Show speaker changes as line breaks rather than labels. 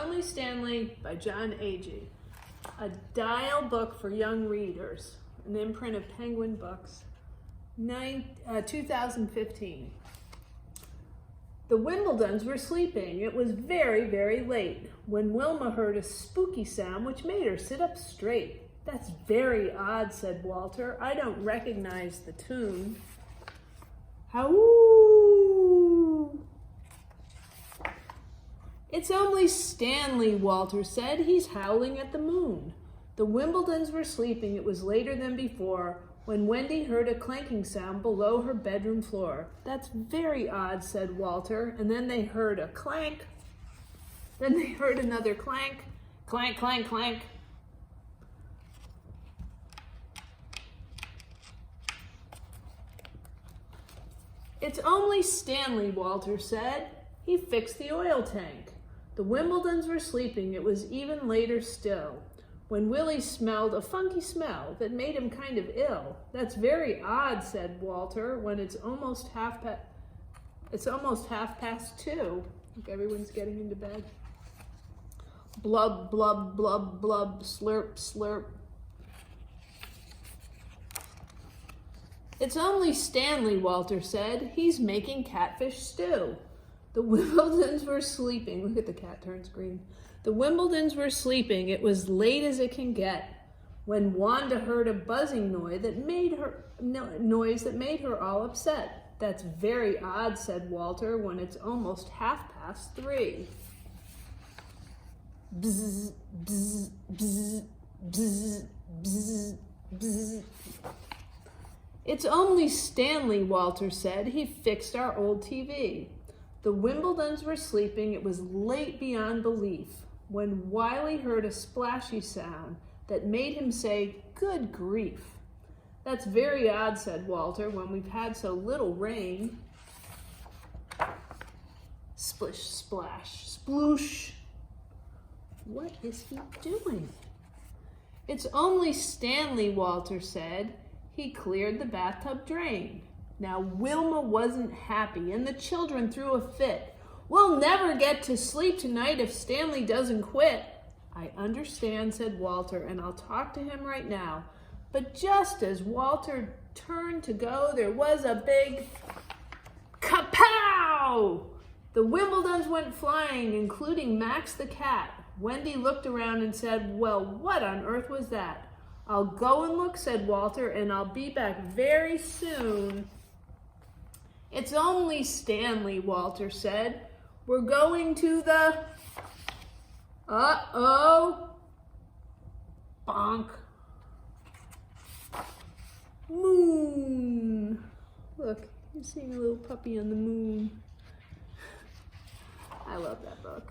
Only Stanley by John Agee. A dial book for young readers. An imprint of Penguin Books. 2015. The Wimbledons were sleeping. It was very, very late when Wilma heard a spooky sound which made her sit up straight. That's very odd, said Walter. I don't recognize the tune. Howoo! It's only Stanley, Walter said. He's howling at the moon. The Wimbledons were sleeping. It was later than before when Wendy heard a clanking sound below her bedroom floor. That's very odd, said Walter. And then they heard a clank. Then they heard another clank. Clank, clank, clank. It's only Stanley, Walter said. He fixed the oil tank. The Wimbledons were sleeping. It was even later still when Willie smelled a funky smell that made him kind of ill. That's very odd, said Walter, when it's almost half past 2. Like everyone's getting into bed. Blub, blub, blub, blub, slurp, slurp. It's only Stanley, Walter said. He's making catfish stew. The Wimbledons were sleeping. Look at the cat turns green. The Wimbledons were sleeping. It was late as it can get when Wanda heard a buzzing noise that made her all upset. That's very odd, said Walter, when it's almost 3:30. Bzz, bzz, bzz, bzz, bzz, bzz. It's only Stanley, Walter said. He fixed our old TV. The Wimbledons were sleeping. It was late beyond belief when Wiley heard a splashy sound that made him say, good grief. That's very odd, said Walter, when we've had so little rain. Splish, splash, sploosh. What is he doing? It's only Stanley, Walter said. He cleared the bathtub drain. Now Wilma wasn't happy, and the children threw a fit. We'll never get to sleep tonight if Stanley doesn't quit. I understand, said Walter, and I'll talk to him right now. But just as Walter turned to go, there was a big kapow! The Wimbledons went flying, including Max the cat. Wendy looked around and said, well, what on earth was that? I'll go and look, said Walter, and I'll be back very soon. It's only Stanley, Walter said. We're going to the... Uh-oh. Bonk. Moon. Look, you're seeing a little puppy on the moon. I love that book.